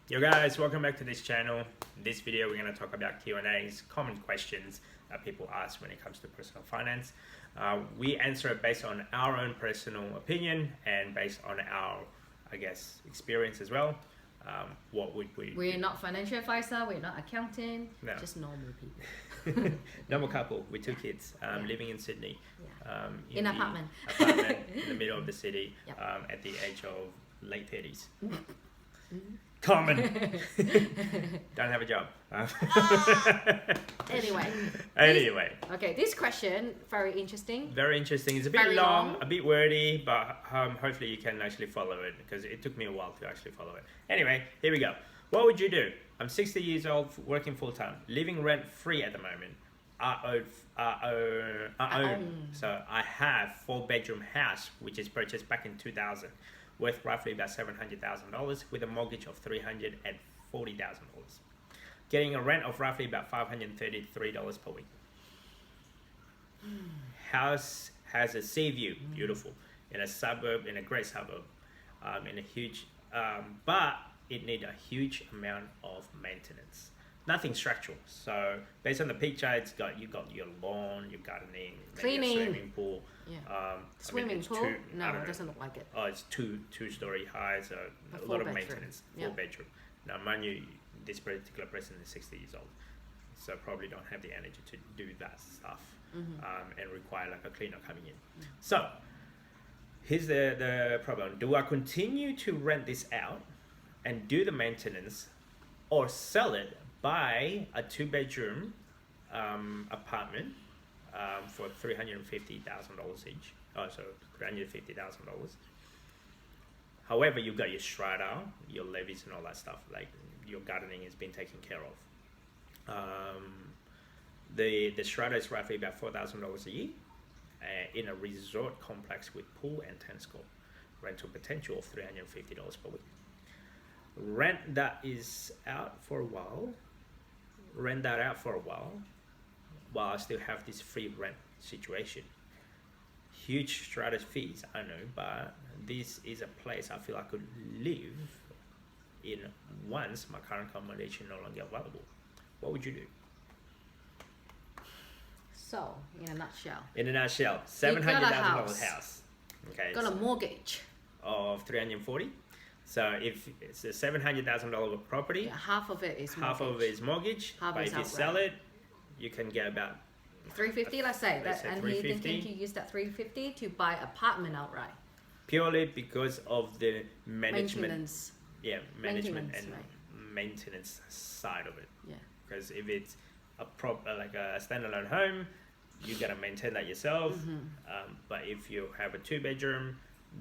Yo guys, welcome back to this channel. In this video we're going to talk about Q&As, common questions that people ask when it comes to personal finance. We answer it based on our own personal opinion and based on our, experience as well. What would we We're do? not financial advisor, we're not accountant, No. just normal people. Normal couple with two kids living in Sydney. In the apartment. apartment in the middle of the city. Yep. At the age of late 30s. Common. Don't have a job. Anyway. Okay, this question, very interesting. Very interesting. It's a bit Very long. a bit wordy, but hopefully you can actually follow it because it took me a while to actually follow it. Anyway, here we go. What would you do? I'm 60 years old, working full time, living rent free at the moment. So I have 4-bedroom house which is purchased back in 2000, worth roughly about $700,000 with a mortgage of $340,000. Getting a rent of roughly about $533 per week. House has a sea view, beautiful, in a suburb, in a great suburb, in a huge, but it needs a huge amount of maintenance. Nothing structural. So based on the picture, you got your lawn, your gardening, maybe a swimming pool. Yeah. Swimming pool? No, it doesn't look like it. Oh, it's two-story high, so a lot of maintenance. 4-bedroom. Now, mind you, this particular person is 60 years old, so probably don't have the energy to do that stuff, and require like a cleaner coming in. So here's the problem. Do I continue to rent this out and do the maintenance, or sell it, buy a 2-bedroom apartment for $350,000 each? Oh, so $350,000. However, you've got your strata, your levies and all that stuff, like your gardening has been taken care of. The strata is roughly about $4,000 a year in a resort complex with pool and tennis court. Rental potential of $350 per week. Rent that out for a while while I still have this free rent situation. Huge strata fees, I know, but this is a place I feel I could live in once my current accommodation no longer available. What would you do? So, in a nutshell, $700,000 house. Okay. got a mortgage. Of 340. So if it's a $700,000 property, Half of it is half of it is mortgage. Half But is if you outright. sell it, you can get about 350, let's say. Let's say And he 350. thinking to use that 350 to buy apartment outright. purely because of the management. Maintenance. Management and right. maintenance side of it. Yeah. Because if it's like a standalone home, you gotta maintain that yourself. But if you have a 2-bedroom,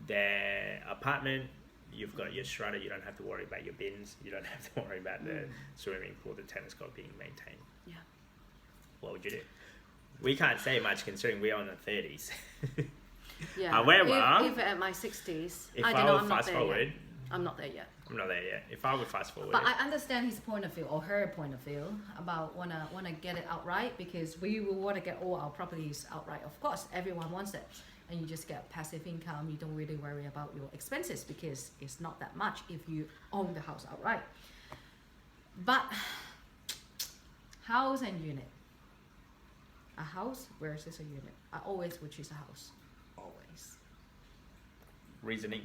the apartment, you've got your strata. You don't have to worry about your bins. You don't have to worry about the swimming pool, the tennis court being maintained. Yeah. What would you do? We can't say much considering we're on the 30s. Yeah. However, if at my 60s, if I I don't know, would I'm not fast there forward, yet. I'm not there yet. I'm not there yet. If I would fast forward, But I understand his point of view or her point of view about wanna get it outright, because we will want to get all our properties outright. Of course, everyone wants it, and you just get passive income. You don't really worry about your expenses because it's not that much if you own the house outright. But house and unit. A house versus a unit. I always would choose a house. Always. reasoning.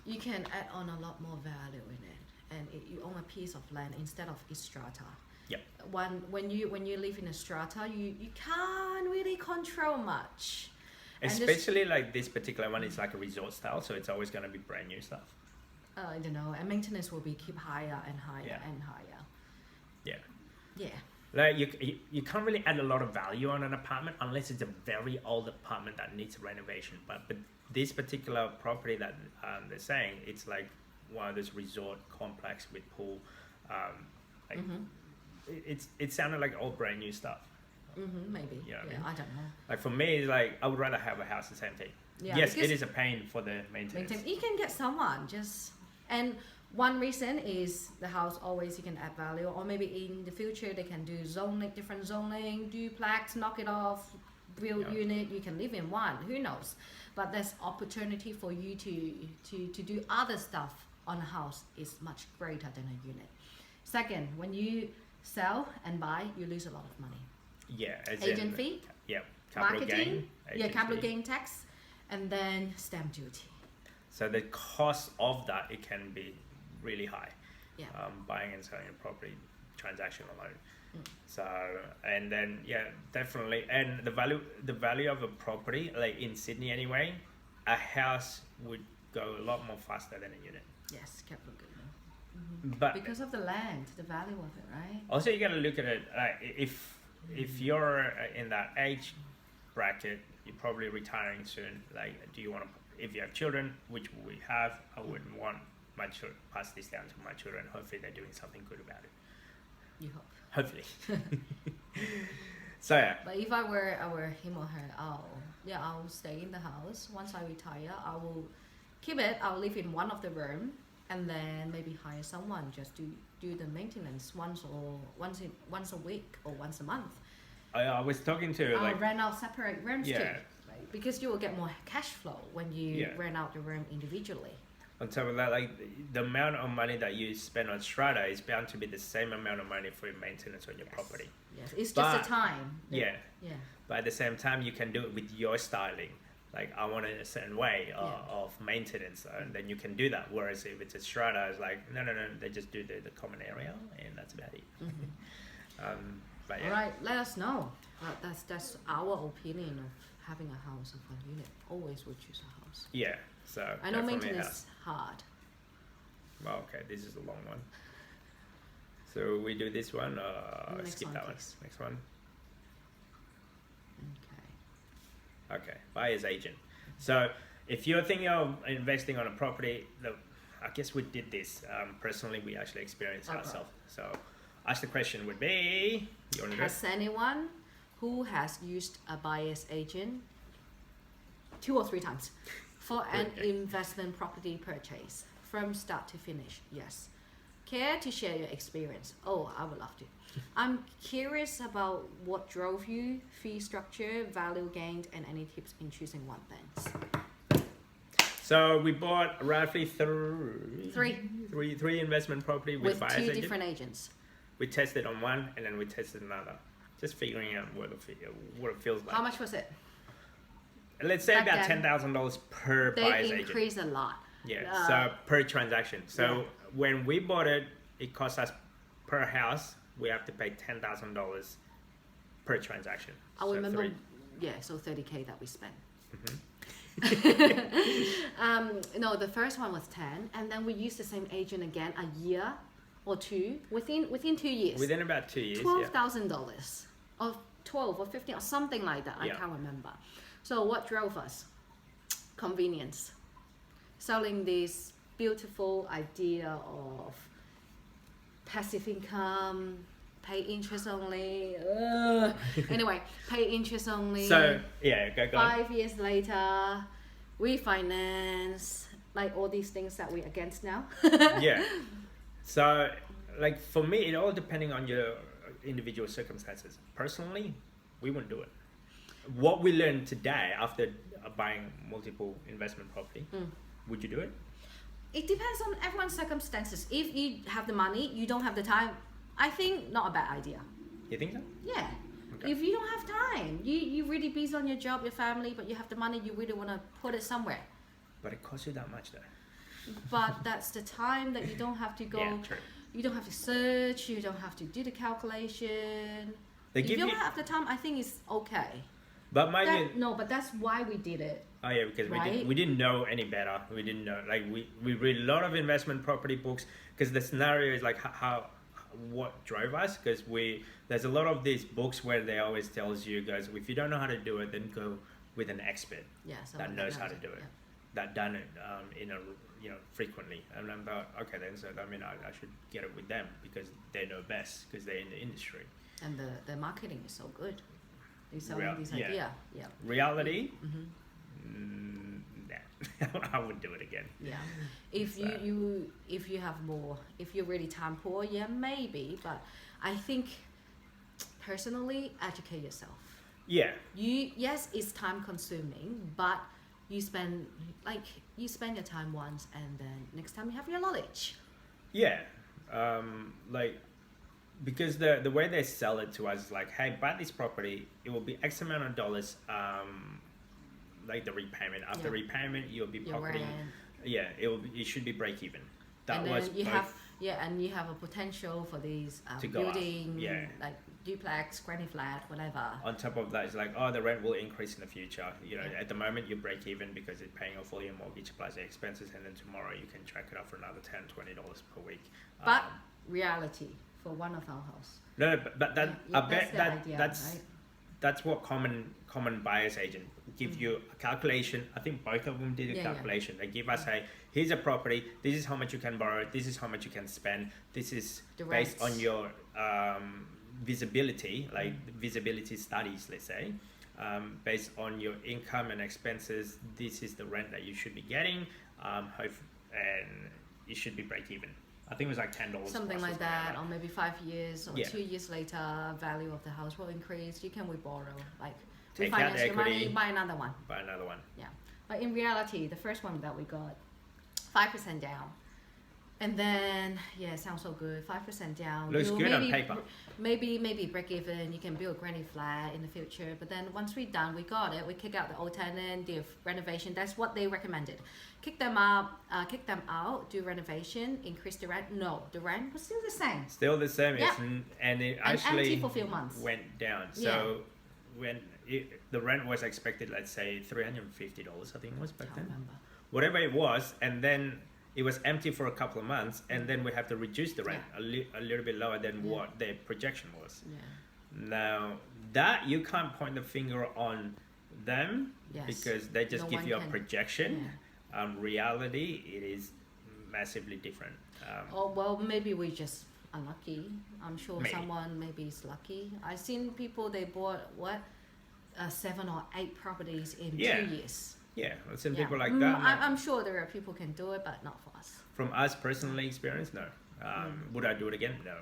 You can add on a lot more value in it, and you own a piece of land instead of a strata. Yep. When you live in a strata, you can't really control much. Especially like this particular one is like a resort style, so it's always going to be brand new stuff. I don't know, and maintenance will be keep higher and higher and higher. Yeah. Yeah. Like you can't really add a lot of value on an apartment unless it's a very old apartment that needs renovation. But this particular property that they're saying, it's like one of those resort complex with pool. It sounded like all brand new stuff. Maybe. You know what I mean? I don't know. Like for me, it's like I would rather have a house the same thing. Yeah, yes, it is a pain for the maintenance. You can get someone and one reason is the house always you can add value, or maybe in the future they can do different zoning, duplex, knock it off, build unit, you can live in one, who knows. But there's opportunity for you to do other stuff on a house is much greater than a unit. Second, when you sell and buy, you lose a lot of money. Yeah, as Agent fee, yeah, capital marketing, gain, capital gain tax, and then stamp duty. So the cost of that, it can be really high. Yeah. Buying and selling a property transaction alone. So, and then definitely, and the value of a property, like in Sydney anyway, a house would go a lot more faster than a unit. Yes, capital gain. But because of the land, the value of it, right? also, you got to look at it. If you're in that age bracket, you're probably retiring soon. Like, do you want to? If you have children, which we have, I wouldn't want my children pass this down to my children. Hopefully, they're doing something good about it. You hope. Hopefully. So yeah. But if I were him or her, I'll stay in the house. Once I retire, I will keep it. I'll live in one of the room, and then maybe hire someone just to do the maintenance once a week or once a month. I was talking to I'll rent out separate rooms too, Yeah. right? Because you will get more cash flow when you rent out the room individually. On top of that, like the amount of money that you spend on strata is bound to be the same amount of money for your maintenance on your property. Yes, it's just the time. Yeah. Yeah. But at the same time, you can do it with your styling. Like, I want it a certain way of maintenance, and then you can do that. Whereas if it's a strata, it's like, no, they just do the common area, and that's about it. But yeah. All right, let us know. That's our opinion of having a house of a unit. Always would choose a house. Yeah, so I know definitely maintenance house. is hard. Well, okay, this is a long one. So we do this one, Next skip one, that please. one. Next one. Okay. Okay, buyer's agent. So if you're thinking of investing on a property, I guess we did this. Personally, we actually experienced ourselves. So ask the question would be, you want to do it? Has anyone who has used a buyer's agent 2 or 3 times for an investment property purchase from start to finish? Yes. Care to share your experience? Oh, I would love to. I'm curious about what drove you, fee structure, value gained, and any tips in choosing one. Thanks. So we bought roughly three investment property with buyer's 2 agent. different agents. We tested on one and then we tested another. Just figuring out what it feels like. How much was it? Let's say Back about then, $10,000 per buyer's They agent. increased a lot. Yeah, so per transaction. So when we bought it, it cost us per house, we have to pay $10,000 per transaction. I remember, so 30K that we spent. No, the first one was 10, and then we used the same agent again a year or 2 within 2 years. Within about 2 years, $12,000 or 12 or 15 or something like that. I can't remember. So what drove us? Convenience. Selling this beautiful idea of passive income, pay interest only. Anyway, pay interest only. So go 5 years later, refinance, like all these things that we're against now. Yeah. So, like for me, it all depending on your individual circumstances. Personally, we wouldn't do it. What we learned today after buying multiple investment property, would you do it? It depends on everyone's circumstances. If you have the money, you don't have the time, I think not a bad idea. You think so? Yeah. Okay. If you don't have time, you really busy on your job, your family, but you have the money, you really want to put it somewhere. But it costs you that much though. But that's the time that you don't have to go. Yeah, true. You don't have to search. You don't have to do the calculation. They If give you you, don't have the time, I think it's okay. but mind you, No, but that's why we did it. oh yeah, because Right? we didn't know any better. We didn't know, like we read a lot of investment property books because the scenario is like what drove us, because there's a lot of these books where they always tells you guys, if you don't know how to do it, then go with an expert that knows how to do it, that done it frequently. And I'm like, okay then, so I mean I should get it with them because they know best, because they're in the industry. And the marketing is so good. They're selling this idea. Yeah. Reality. Nah, I would do it again. Yeah. If you have more, if you're really time poor, yeah, maybe. But I think personally, educate yourself. Yeah. Yes, it's time consuming, but you spend you spend your time once, and then next time you have your knowledge. Yeah, like, because the way they sell it to us is like, hey, buy this property, it will be X amount of dollars, like the repayment. After repayment, you'll be pocketing. Yeah, it should be break even. That and was then you have and you have a potential for these building, like duplex, granny flat, whatever. On top of that, it's like, oh, the rent will increase in the future. You know, at the moment you break even because it's paying off all your mortgage plus the expenses, and then tomorrow you can track it up for another $10-20 per week. But reality for one of our house. No, but that I bet that's that's what common buyer's agent give you a calculation. I think both of them did a calculation. They give us here's a property, this is how much you can borrow, this is how much you can spend, this is based on your visibility, like visibility studies, let's say, based on your income and expenses, this is the rent that you should be getting, and you should be break even. I think it was like $10. Something like that, or maybe 5 years or 2 years later, value of the house will increase. You can borrow, like refinance your money, buy another one. Yeah, but in reality, the first one that we got, 5% down, and then it sounds so good. 5% down. Looks good on paper. Maybe break even. You can build a granny flat in the future. But then once we're done, we got it. We kick out the old tenant, do renovation. That's what they recommended. Kick them out, do renovation, increase the rent. No, the rent was still the same. Still the same. Yeah. And it actually empty for a few months. Went down. So when the rent was expected, let's say $350, I think it was back then. Remember. Whatever it was, and then it was empty for a couple of months, and then we have to reduce the rent a little bit lower than what their projection was. Now that you can't point the finger on them because they just give you a projection. Reality, it is massively different. Maybe we just unlucky. I'm sure someone maybe is lucky. I've seen people, they bought 7 or 8 properties in 2 years. Yeah, I've seen people like that. I'm sure there are people can do it, but not for us. From us personally experience, no. Would I do it again? No.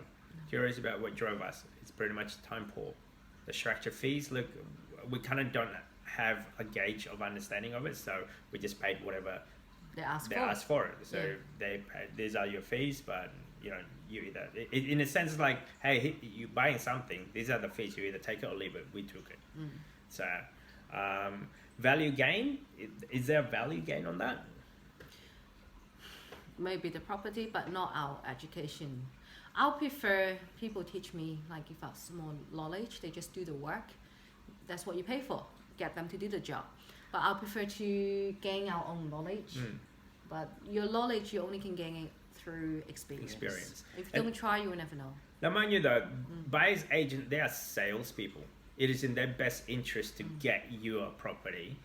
Curious about what drove us. It's pretty much time poor. The structure fees, look, we kind of don't have a gauge of understanding of it, so we just paid whatever they asked for it. So they paid, these are your fees, but you know, you either, in a sense, like, hey, you buying something, these are the fees, you either take it or leave it. We took it. So value gain, is there a value gain on that? Maybe the property, but not our education. I'll prefer people teach me, like if I have more knowledge, they just do the work. That's what you pay for. Get them to do the job. But I'll prefer to gain our own knowledge. But your knowledge, you only can gain it through experience. If you don't try, you will never know. Now, mind you though, buyer's agent, they are salespeople. It is in their best interest to get you a property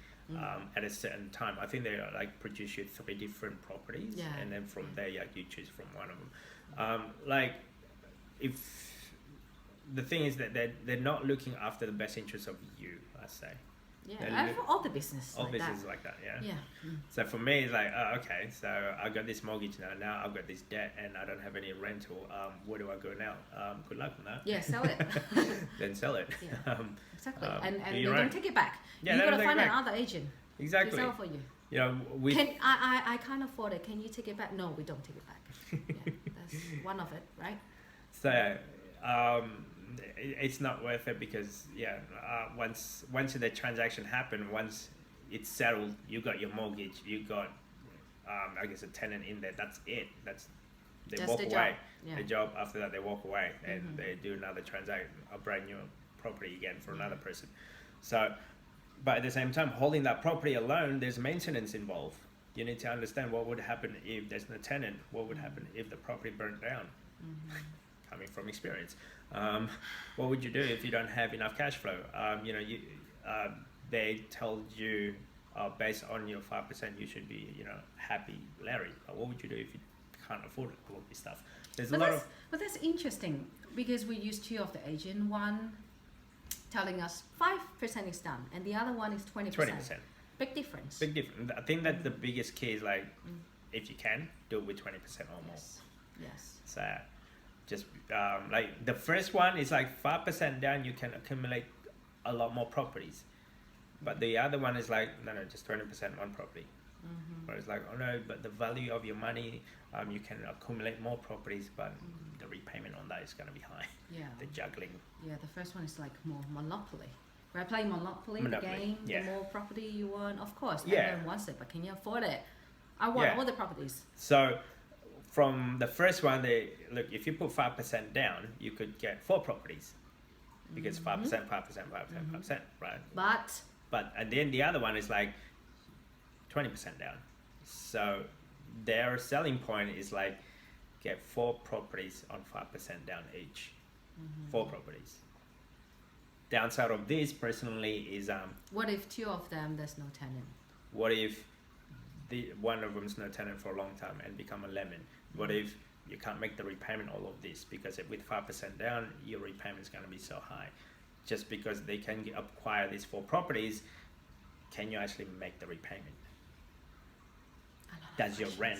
at a certain time. I think they like produce you 3 different properties, and then from there you choose from one of them. Like, if the thing is that they're not looking after the best interest of you, I say. Yeah, all the business. All business like that. So for me, it's like, okay, so I got this mortgage now. Now I've got this debt, and I don't have any rental. Where do I go now? Good luck on that. Yeah, sell it. Then sell it. Exactly. And they don't take it back. Yeah, you gotta find another agent. Exactly. To sell for you. You know, I can't afford it. Can you take it back? No, we don't take it back. That's one of it, right? So, it's not worth it because once the transaction happened, once it's settled, you got your mortgage, you got I guess a tenant in there. That's it. They walk away. The job after that, they walk away and they do another transaction, a brand new property again for another person. So, but at the same time, holding that property alone, there's maintenance involved. You need to understand what would happen if there's no tenant. What would happen if the property burnt down? Coming from experience, what would you do if you don't have enough cash flow? They told you based on your 5%, you should be happy, Larry. But what would you do if you can't afford all of this stuff? But that's interesting because we used 2 of the agent. One telling us 5% is done, and the other one is 20%. 20%. Big difference. Big difference. I think that the biggest key is like, if you can, do it with 20% or more. Yes. So, just like the first one is like 5% down, you can accumulate a lot more properties. But the other one is like, no, just 20% one property. Where it's like, oh no, but the value of your money, you can accumulate more properties, but the repayment on that is going to be high. Yeah. The juggling. Yeah, the first one is like more Monopoly. We're playing Monopoly, the game. The more property you want, of course, everyone wants it, but can you afford it? I want all the properties. So from the first one, look, if you put 5% down, you could get 4 properties. Because 5%, 5%, 5%, right? But and then the other one is like 20% down. So their selling point is like get 4 properties on 5% down each. 4 properties. Downside of this personally is what if 2 of them there's no tenant? What if one of them's no tenant for a long time and become a lemon? What if you can't make the repayment all of this because with 5% down your repayment is going to be so high? Just because they can acquire these 4 properties, can you actually make the repayment? Does your rent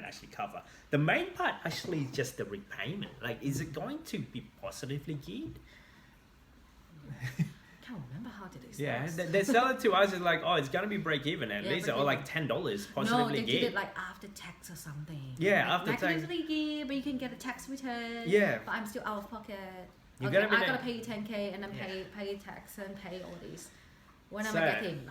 actually cover? The main part actually is just the repayment. Like, is it going to be positively geared? Can't remember how did it start. Yeah, they sell it to us as like, oh, it's gonna be break even at least, or like $10 positively No, they geared. did it like after tax or something. Yeah, like after tax. Negatively geared, but you can get a tax return. Yeah. But I'm still out of pocket. I gotta pay 10K and then pay tax and pay all these. When am I getting?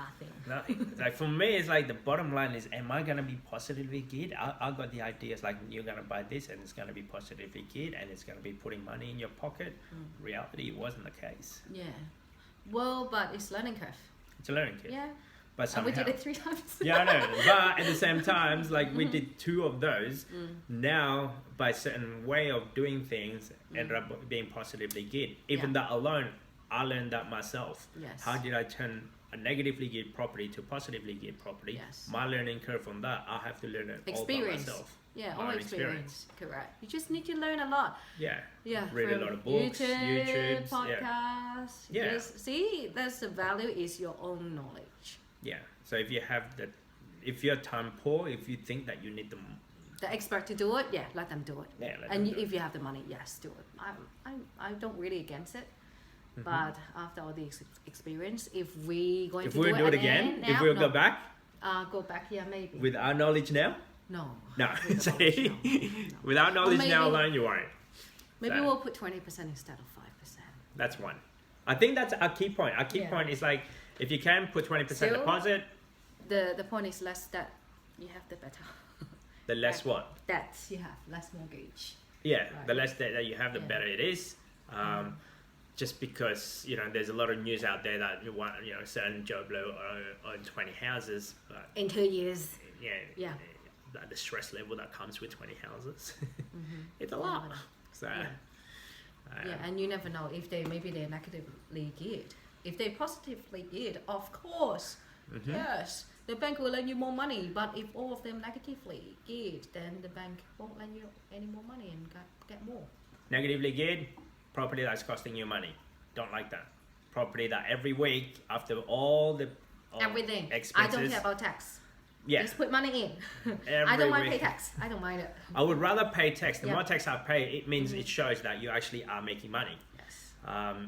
Nothing. Like for me, it's like the bottom line is, am I gonna be positively geared? I got the idea. It's like you're gonna buy this and it's gonna be positively geared and it's gonna be putting money in your pocket. Reality, it wasn't the case. Yeah. Well, but it's learning curve. It's a learning curve. Yeah. But somehow, and we did it 3 times. Yeah, I know. But at the same time, like we did 2 of those. Now, by a certain way of doing things, ended up being positively geared. Even that alone, I learned that myself. Yes. How did I turn a negatively geared property to positively geared property? Yes. My learning curve on that, I have to learn it all by myself. Yeah, all experience. Correct. You just need to learn a lot. Yeah. Yeah. Read a lot of books, YouTube, podcasts. Yeah. See, that's the value is your own knowledge. Yeah. So if you have if you're time poor, if you think that you need the expert to do it, let them do it. Yeah. If you have the money, yes, do it. I don't really against it. But after all the experience, if we going to do it again, now, if we'll go back, maybe with our knowledge now. No. See, with our knowledge now alone, you won't. Maybe we'll put 20% instead of 5%. That's one. I think that's our key point. Our key point is like, if you can put 20% deposit. The point is less that you have, the better. The less what? Debts you have, less mortgage. Yeah, right. The less debt that you have, the better it is. Just because, there's a lot of news out there that you want, certain Joe Blow own 20 houses. But in 2 years. Yeah. The stress level that comes with 20 houses. It's a lot. So, and you never know if they're negatively geared. If they're positively geared, of course, yes, the bank will lend you more money. But if all of them negatively geared, then the bank won't lend you any more money and get more. Negatively geared, property that's costing you money. Don't like that. Property that every week, after all the everything, expenses, I don't care about tax. Yeah. Just put money in. I don't mind pay tax. I don't mind it. I would rather pay tax. The more tax I pay, it means it shows that you actually are making money. Yes.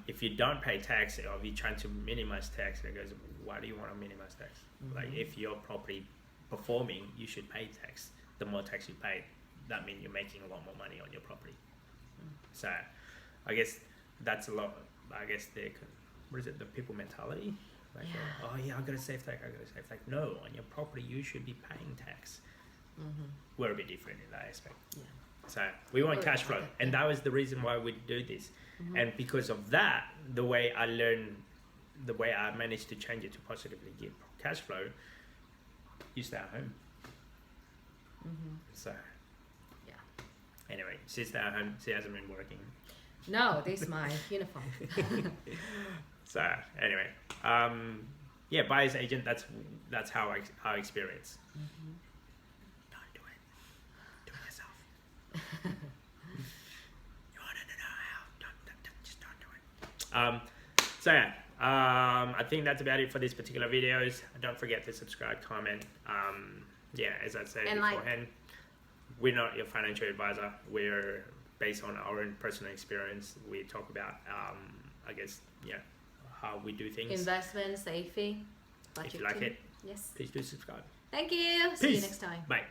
If you don't pay tax, or if you're trying to minimize tax, it goes, why do you want to minimize tax? Like, if your property performing, you should pay tax. The more tax you pay, that means you're making a lot more money on your property. So, I guess that's a lot. I guess the people mentality. Like, I gotta save tax, No, on your property, you should be paying tax. We're a bit different in that aspect. Yeah. So we want cash flow. And that was the reason why we do this. And because of that, the way I managed to change it to positively give cash flow, you stay at home. So, anyway, she stay at home. She hasn't been working. No, this is my uniform. So anyway, buyer's agent. That's how I experience. Don't do it. Do it yourself. You wanted to know how? Just don't do it. I think that's about it for this particular videos. Don't forget to subscribe, comment. As I said beforehand, we're not your financial advisor. We're based on our own personal experience. We talk about, how we do things. Investment, saving, budgeting. If you like it, yes, please do subscribe. Thank you. See you next time. Bye.